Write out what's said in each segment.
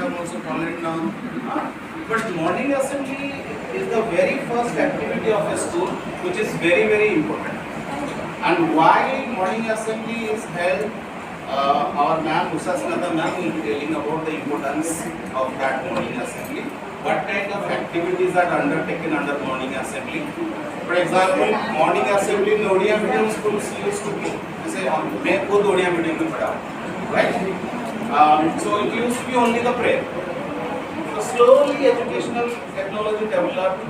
I'm also following down. But morning assembly is the very first activity of a school, which is very, very important. And why morning assembly is held, our ma'am, Usha Snata ma'am, will be telling about the importance of that morning assembly. What kind of activities are undertaken under morning assembly? For example, morning assembly in Odia medium schools used to be, जैसे मैं खुद Odia medium में पढ़ा हूँ, right? So it used to be only the prayer. So slowly educational technology developed.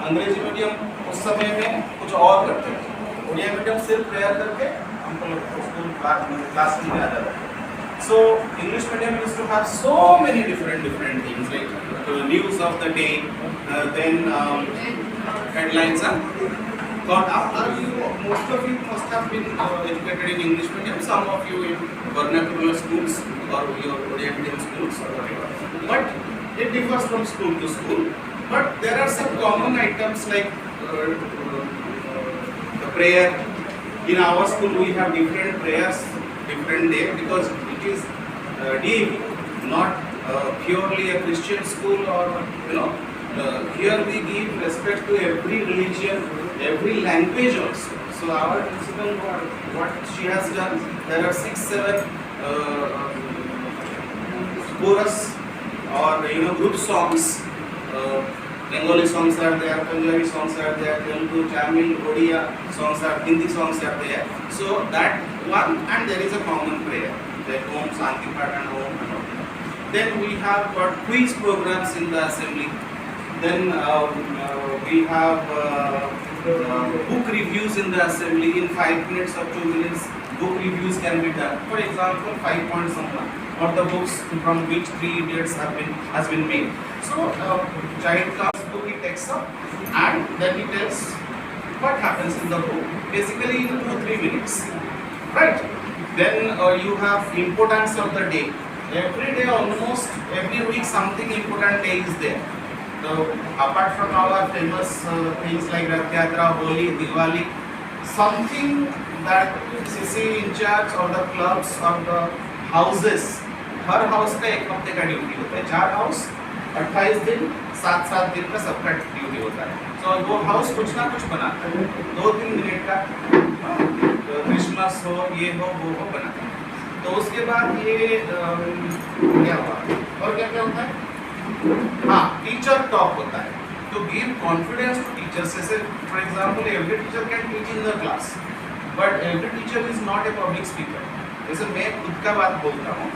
अंग्रेजी medium उस समय में कुछ और करते थे, ओडिया मीडियम सिर्फ प्रेयर करके हमको स्कूल क्लास में आ जाता था. So English medium used to have so many different things like news of the day, then headlines. But after you, most of you must have been educated in English medium. Some of you in vernacular schools or your Odia medium schools or whatever. But it differs from school to school. But there are some common items like the prayer. In our school, we have different prayers, different day, because it is DAV, not purely a Christian school, or here we give respect to every religion, every language also. So our principal, what she has done, there are 6-7 chorus or group songs. Bengali songs are there, Punjabi songs are there, Telugu, Tamil, Odia songs are, Hindi songs are there. So that one, and there is a common prayer, like Om Shanti Path and Om and all. Then we have got quiz programs in the assembly. Then we have book reviews in the assembly. In 5 minutes or 2 minutes, book reviews can be done. For example, 5 points of the books from which 3 idiots has been made. So child comes book, he takes up, and then he tells what happens in the book, basically in 2-3 minutes, right? Then you have importance of the day. Every day, almost every week, something important day is there. So apart from our famous things like Rath Yatra, Holi, Diwali, something that CC in charge or the clubs or the houses, her house का एक हफ्ते का duty होता है. 4 house 28 दिन 7-7 दिन का सबका ड्यूटी होता है. तो वो हाउस कुछ ना कुछ बनाता है, 2-3 मिनट का, क्रिसमस हो, ये हो, वो हो, बनाता है. तो उसके बाद ये क्या हुआ और क्या क्या होता है? हाँ, टीचर टॉक होता है. तो गिव कॉन्फिडेंस टू टीचर्स. जैसे for example every teacher can teach in the class, but every teacher is not a public speaker. जैसे मैं खुद का बात बोलता हूँ,